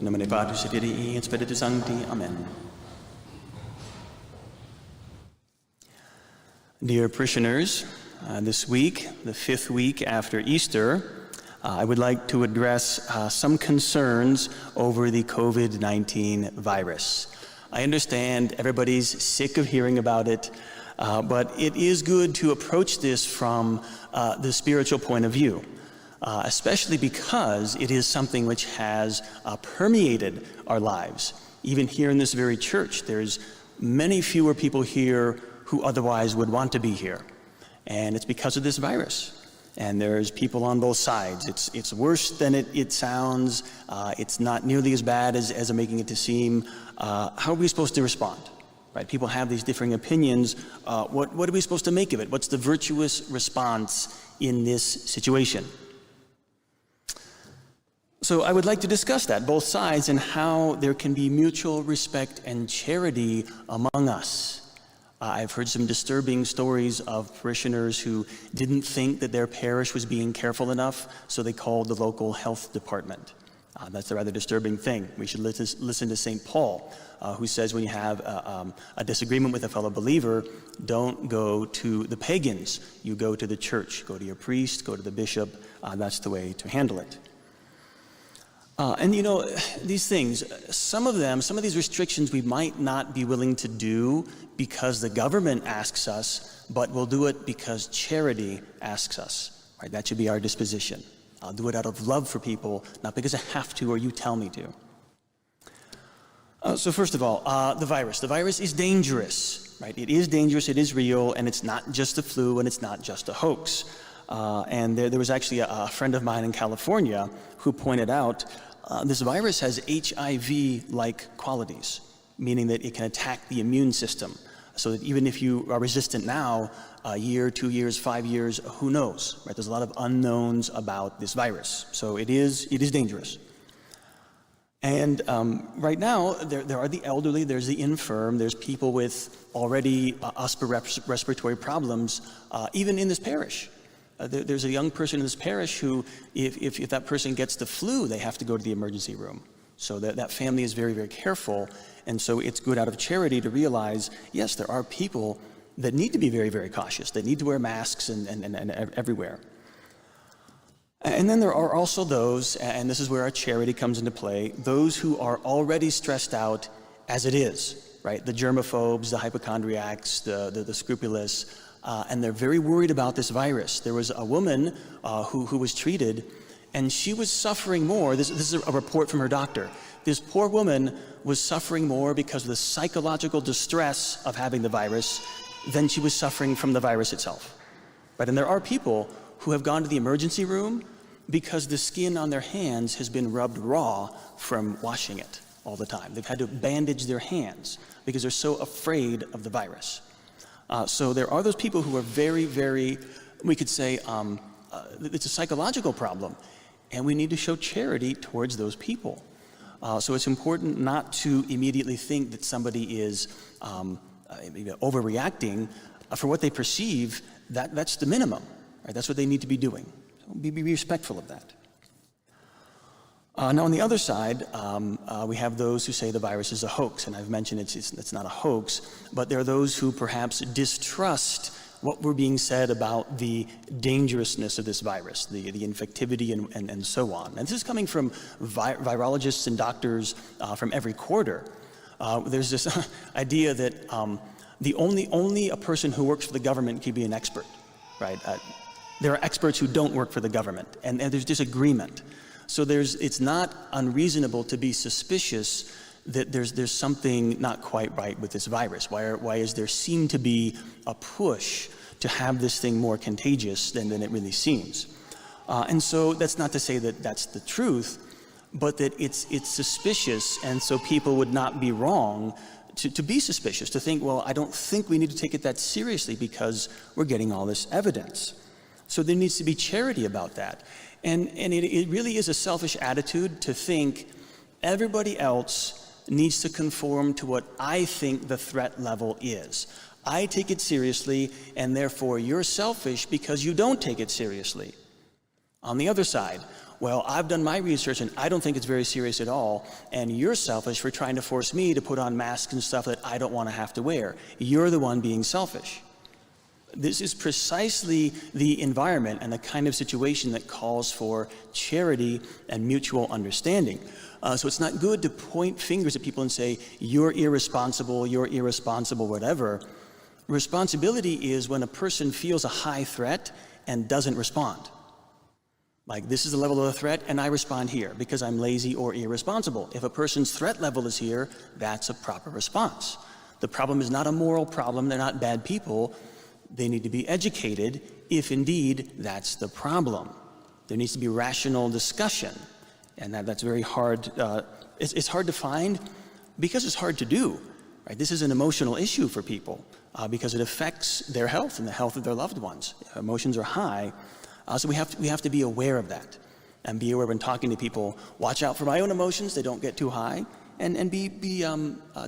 nomine Patris et Filii et Spiritus Sancti. Amen. Dear parishioners, this week, the fifth week after Easter, I would like to address some concerns over the COVID-19 virus. I understand everybody's sick of hearing about it, but it is good to approach this from the spiritual point of view, especially because it is something which has permeated our lives. Even here in this very church, there's many fewer people here who otherwise would want to be here. And it's because of this virus. And there's people on both sides. It's worse than it sounds. It's not nearly as bad as I'm making it to seem. How are we supposed to respond? Right? People have these differing opinions. What are we supposed to make of it? What's the virtuous response in this situation? So I would like to discuss that, both sides, and how there can be mutual respect and charity among us. I've heard some disturbing stories of parishioners who didn't think that their parish was being careful enough, so they called the local health department. That's a rather disturbing thing. We should listen to St. Paul, who says when you have a disagreement with a fellow believer, don't go to the pagans. You go to the church. Go to your priest, go to the bishop. That's the way to handle it. And you know, these things, some of these restrictions we might not be willing to do because the government asks us, but we'll do it because charity asks us. Right? That should be our disposition. I'll do it out of love for people, not because I have to or you tell me to. So first of all, the virus. The virus is dangerous. Right? It is dangerous, it is real, and it's not just a flu and it's not just a hoax. And there was actually a friend of mine in California who pointed out this virus has HIV-like qualities, meaning that it can attack the immune system. So that even if you are resistant now, a year, 2 years, 5 years, who knows? Right? There's a lot of unknowns about this virus. So it is dangerous. And right now, there are the elderly, there's the infirm, there's people with already upper respiratory problems, even in this parish. There's a young person in this parish who, if that person gets the flu, they have to go to the emergency room. So that family is very, very careful. And so it's good out of charity to realize, yes, there are people that need to be very, very cautious. They need to wear masks and everywhere. And then there are also those, and this is where our charity comes into play, those who are already stressed out as it is, right? The germaphobes, the hypochondriacs, the scrupulous, and they're very worried about this virus. There was a woman who was treated, and she was suffering more. This is a report from her doctor. This poor woman was suffering more because of the psychological distress of having the virus than she was suffering from the virus itself. Right? And there are people who have gone to the emergency room because the skin on their hands has been rubbed raw from washing it all the time. They've had to bandage their hands because they're so afraid of the virus. So there are those people who are very, very, we could say, it's a psychological problem, and we need to show charity towards those people. So it's important not to immediately think that somebody is overreacting. For what they perceive, that's the minimum. Right? That's what they need to be doing. So be respectful of that. Now on the other side, we have those who say the virus is a hoax, and I've mentioned it's not a hoax, but there are those who perhaps distrust what we're being said about the dangerousness of this virus, the infectivity and so on. And this is coming from virologists and doctors from every quarter. There's this idea that only a person who works for the government can be an expert, right? There are experts who don't work for the government, and there's disagreement. So it's not unreasonable to be suspicious that there's something not quite right with this virus. Why is there seem to be a push to have this thing more contagious than it really seems? And so that's not to say that that's the truth, but that it's suspicious, and so people would not be wrong to be suspicious, to think, well, I don't think we need to take it that seriously because we're getting all this evidence. So there needs to be charity about that. And it really is a selfish attitude to think everybody else needs to conform to what I think the threat level is. I take it seriously, and therefore you're selfish because you don't take it seriously. On the other side, well, I've done my research and I don't think it's very serious at all, and you're selfish for trying to force me to put on masks and stuff that I don't want to have to wear. You're the one being selfish. This is precisely the environment and the kind of situation that calls for charity and mutual understanding. So it's not good to point fingers at people and say, you're irresponsible, whatever. Responsibility is when a person feels a high threat and doesn't respond. Like, this is the level of the threat, and I respond here because I'm lazy or irresponsible. If a person's threat level is here, that's a proper response. The problem is not a moral problem. They're not bad people. They need to be educated if indeed that's the problem. There needs to be rational discussion, and that's very hard. It's hard to find because it's hard to do. Right? This is an emotional issue for people because it affects their health and the health of their loved ones. Emotions are high. So we have to be aware of that and be aware when talking to people, watch out for my own emotions, they don't get too high, and be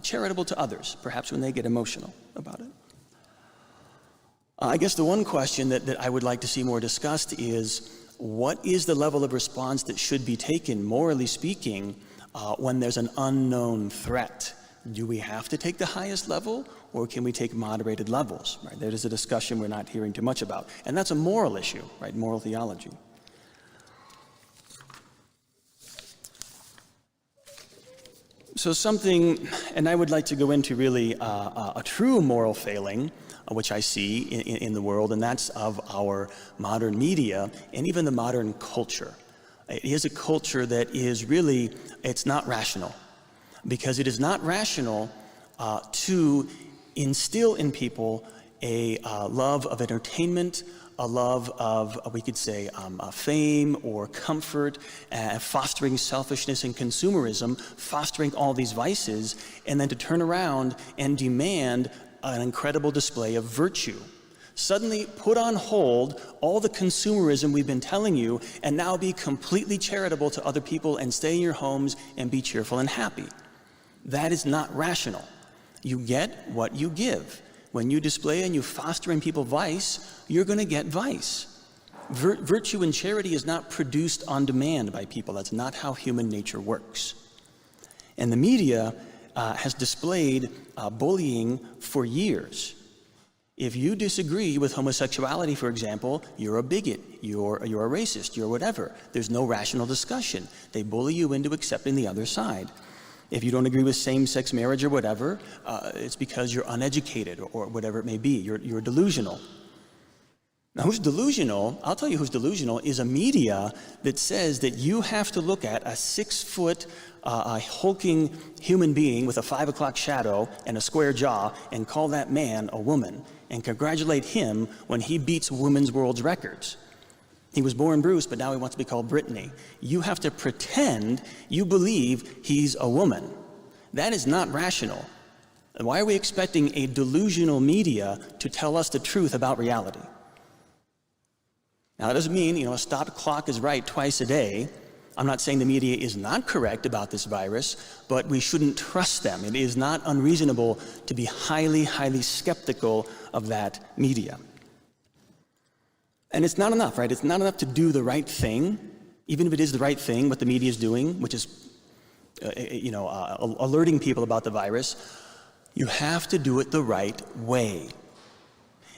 charitable to others, perhaps when they get emotional about it. I guess the one question that I would like to see more discussed is, what is the level of response that should be taken, morally speaking, when there's an unknown threat? Do we have to take the highest level, or can we take moderated levels? Right? That is a discussion we're not hearing too much about. And that's a moral issue, right? Moral theology. So something, and I would like to go into really a true moral failing, which I see in the world, and that's of our modern media and even the modern culture. It is a culture that is really, it's not rational. Because it is not rational to instill in people a love of entertainment, a love of, we could say, fame or comfort, fostering selfishness and consumerism, fostering all these vices, and then to turn around and demand an incredible display of virtue. Suddenly put on hold all the consumerism we've been telling you, and now be completely charitable to other people and stay in your homes and be cheerful and happy. That is not rational. You get what you give. When you display and you foster in people vice, you're going to get vice. Virtue and charity is not produced on demand by people. That's not how human nature works. And the media has displayed bullying for years. If you disagree with homosexuality, for example, you're a bigot, you're a racist, you're whatever. There's no rational discussion. They bully you into accepting the other side. If you don't agree with same-sex marriage or whatever, it's because you're uneducated or whatever it may be. You're delusional. Now, who's delusional? I'll tell you who's delusional is a media that says that you have to look at a 6-foot hulking human being with a 5 o'clock shadow and a square jaw and call that man a woman and congratulate him when he beats women's world records. He was born Bruce, but now he wants to be called Brittany. You have to pretend you believe he's a woman. That is not rational. And why are we expecting a delusional media to tell us the truth about reality? Now, that doesn't mean, a stop clock is right twice a day. I'm not saying the media is not correct about this virus, but we shouldn't trust them. It is not unreasonable to be highly, highly skeptical of that media. And it's not enough, right? It's not enough to do the right thing, even if it is the right thing, what the media is doing, which is, alerting people about the virus. You have to do it the right way.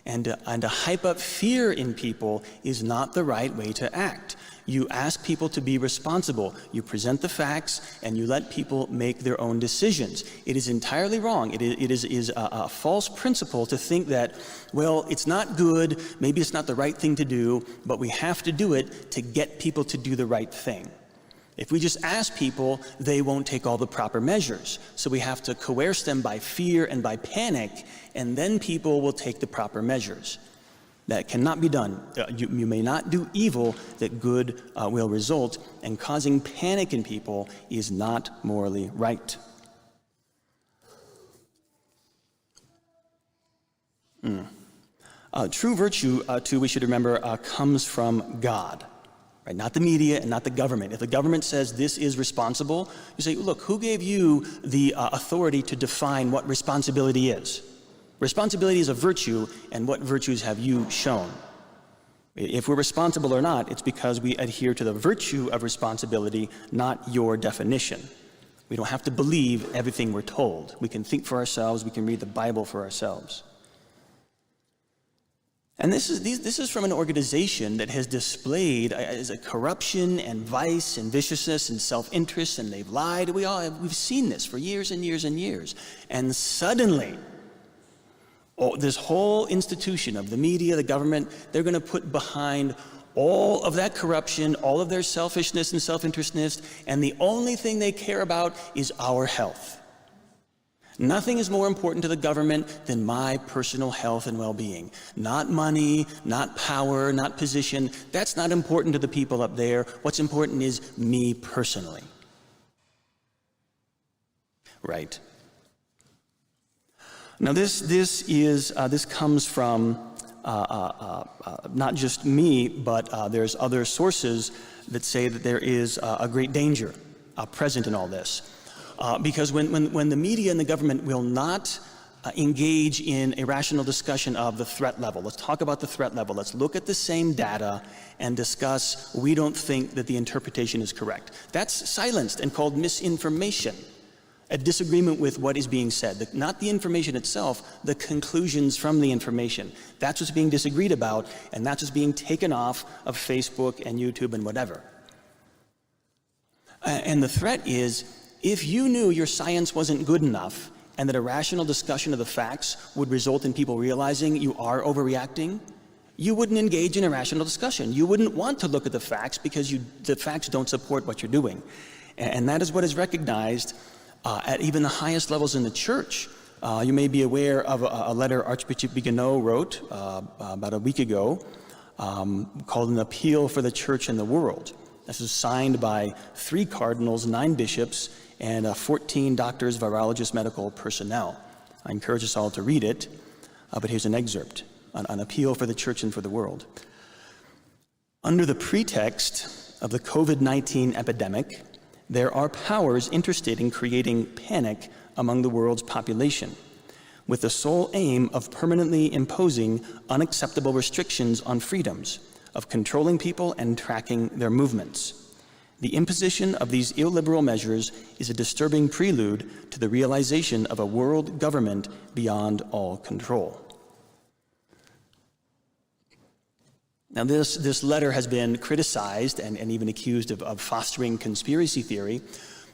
And to hype up fear in people is not the right way to act. You ask people to be responsible. You present the facts, and you let people make their own decisions. It is entirely wrong. It is a false principle to think that, well, it's not good, maybe it's not the right thing to do, but we have to do it to get people to do the right thing. If we just ask people, they won't take all the proper measures. So we have to coerce them by fear and by panic, and then people will take the proper measures. That cannot be done. You may not do evil that good will result, and causing panic in people is not morally right. True virtue, too, we should remember, comes from God. Right? Not the media and not the government. If the government says this is responsible, you say, look, who gave you the authority to define what responsibility is? Responsibility is a virtue, and what virtues have you shown? If we're responsible or not, it's because we adhere to the virtue of responsibility, not your definition. We don't have to believe everything we're told. We can think for ourselves. We can read the Bible for ourselves. And this is from an organization that has displayed as a corruption and vice and viciousness and self-interest, and they've lied. We've seen this for years and years and years. And suddenly, this whole institution of the media, the government, they're going to put behind all of that corruption, all of their selfishness and self-interestness, and the only thing they care about is our health. Nothing is more important to the government than my personal health and well-being. Not money, not power, not position. That's not important to the people up there. What's important is me personally. Right. Now this comes from not just me, but there's other sources that say that there is a great danger present in all this. Because when the media and the government will not engage in a rational discussion of the threat level, let's talk about the threat level, let's look at the same data and discuss, we don't think that the interpretation is correct. That's silenced and called misinformation. A disagreement with what is being said, not the information itself, the conclusions from the information. That's what's being disagreed about, and that's what's being taken off of Facebook and YouTube and whatever. And the threat is, if you knew your science wasn't good enough and that a rational discussion of the facts would result in people realizing you are overreacting, you wouldn't engage in a rational discussion. You wouldn't want to look at the facts because the facts don't support what you're doing. And that is what is recognized at even the highest levels in the church. You may be aware of a letter Archbishop Bigeneau wrote about a week ago called An Appeal for the Church and the World. This is signed by 3 cardinals, 9 bishops, and 14 doctors, virologists, medical personnel. I encourage us all to read it, but here's an excerpt, an appeal for the church and for the world. Under the pretext of the COVID-19 epidemic, there are powers interested in creating panic among the world's population, with the sole aim of permanently imposing unacceptable restrictions on freedoms, of controlling people and tracking their movements. The imposition of these illiberal measures is a disturbing prelude to the realization of a world government beyond all control. Now this letter has been criticized and even accused of fostering conspiracy theory,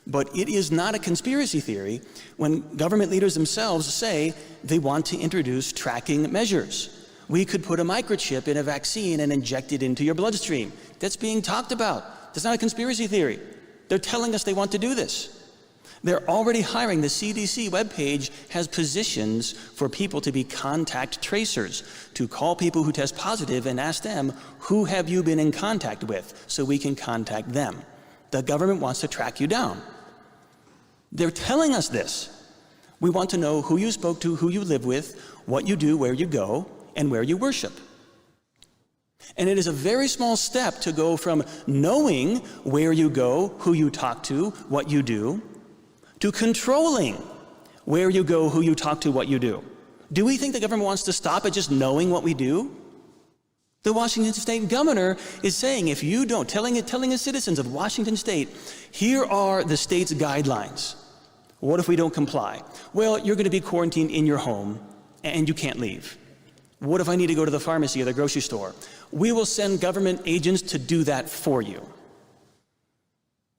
but it is not a conspiracy theory when government leaders themselves say they want to introduce tracking measures. We could put a microchip in a vaccine and inject it into your bloodstream. That's being talked about. That's not a conspiracy theory. They're telling us they want to do this. They're already hiring. The CDC webpage has positions for people to be contact tracers, to call people who test positive and ask them, who have you been in contact with, so we can contact them. The government wants to track you down. They're telling us this. We want to know who you spoke to, who you live with, what you do, where you go, and where you worship. And it is a very small step to go from knowing where you go, who you talk to, what you do, to controlling where you go, who you talk to, what you do. Do we think the government wants to stop at just knowing what we do? The Washington State governor is saying, if you don't, telling the citizens of Washington State, here are the state's guidelines. What if we don't comply? Well, you're going to be quarantined in your home and you can't leave. What if I need to go to the pharmacy or the grocery store? We will send government agents to do that for you.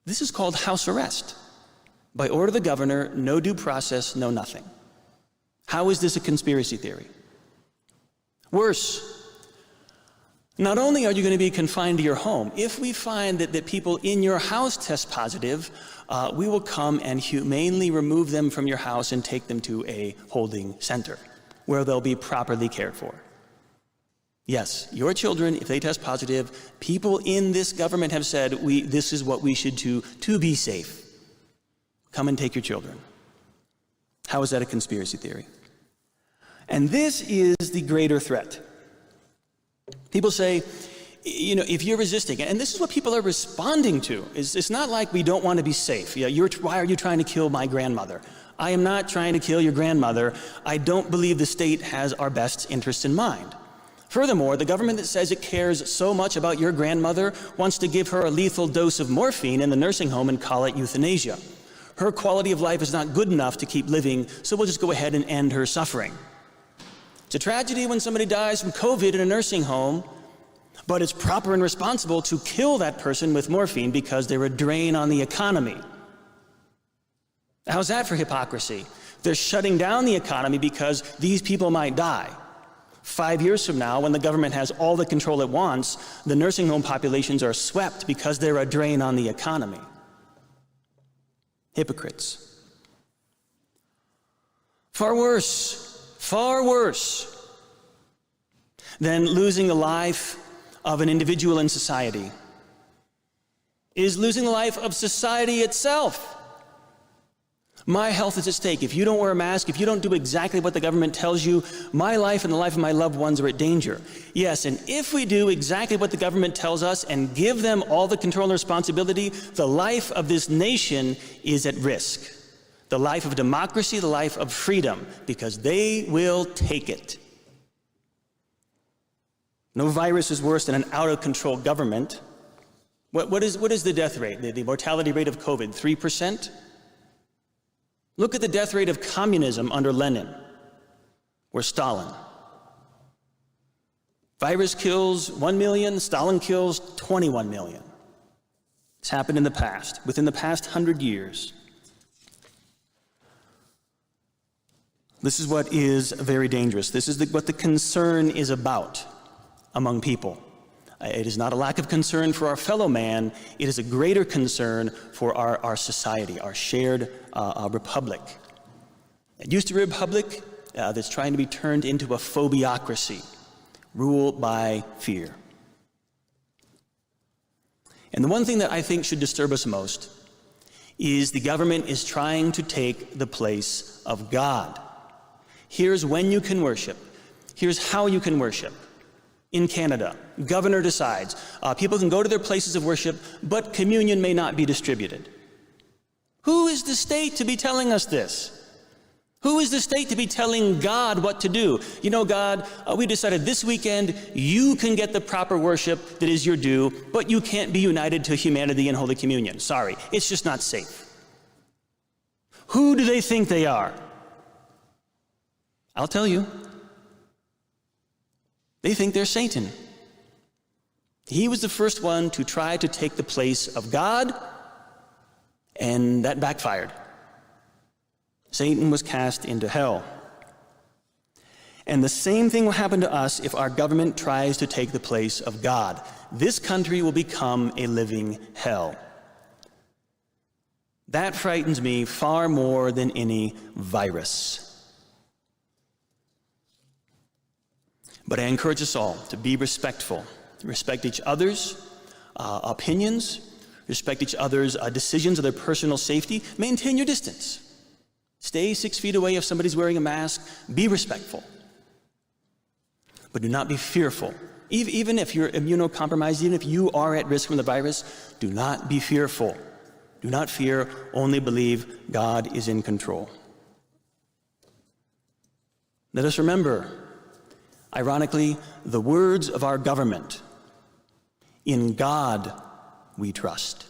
This is called house arrest. By order of the governor, no due process, no nothing. How is this a conspiracy theory? Worse, not only are you going to be confined to your home, if we find that people in your house test positive, we will come and humanely remove them from your house and take them to a holding center where they'll be properly cared for. Yes, your children, if they test positive, people in this government have said, this is what we should do to be safe. Come and take your children. How is that a conspiracy theory? And this is the greater threat. People say, if you're resisting, and this is what people are responding to. It's not like we don't want to be safe. Why are you trying to kill my grandmother? I am not trying to kill your grandmother. I don't believe the state has our best interests in mind. Furthermore, the government that says it cares so much about your grandmother wants to give her a lethal dose of morphine in the nursing home and call it euthanasia. Her quality of life is not good enough to keep living, so we'll just go ahead and end her suffering. It's a tragedy when somebody dies from COVID in a nursing home, but it's proper and responsible to kill that person with morphine because they're a drain on the economy. How's that for hypocrisy? They're shutting down the economy because these people might die. 5 years from now, when the government has all the control it wants, the nursing home populations are swept because they're a drain on the economy. Hypocrites. Far worse than losing the life of an individual in society is losing the life of society itself. My health is at stake. If you don't wear a mask, if you don't do exactly what the government tells you, my life and the life of my loved ones are at danger. Yes, and if we do exactly what the government tells us and give them all the control and responsibility, the life of this nation is at risk. The life of democracy, the life of freedom, because they will take it. No virus is worse than an out-of-control government. What is the death rate, the mortality rate of COVID? 3%? Look at the death rate of communism under Lenin or Stalin. Virus kills 1 million, Stalin kills 21 million. It's happened in the past, within the past 100 years. This is what is very dangerous. This is what the concern is about among people. It is not a lack of concern for our fellow man. It is a greater concern for our society, our shared republic. It used to be a republic that's trying to be turned into a phobiocracy, ruled by fear. And the one thing that I think should disturb us most is the government is trying to take the place of God. Here's when you can worship. Here's how you can worship. In Canada, governor decides people can go to their places of worship, but communion may not be distributed. Who is the state to be telling us this? Who is the state to be telling God what to do? You know, God, we decided this weekend you can get the proper worship that is your due, but you can't be united to humanity in Holy Communion. Sorry, it's just not safe. Who do they think they are? I'll tell you. They think they're Satan. He was the first one to try to take the place of God, and that backfired. Satan was cast into hell. And the same thing will happen to us if our government tries to take the place of God. This country will become a living hell. That frightens me far more than any virus. But I encourage us all to be respectful, respect each other's opinions, respect each other's decisions of their personal safety. Maintain your distance. Stay 6 feet away if somebody's wearing a mask. Be respectful. But do not be fearful. Even if you're immunocompromised, even if you are at risk from the virus, do not be fearful. Do not fear, only believe God is in control. Let us remember, ironically, the words of our government. In God we trust.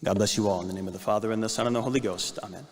God bless you all. In the name of the Father, and the Son, and the Holy Ghost. Amen.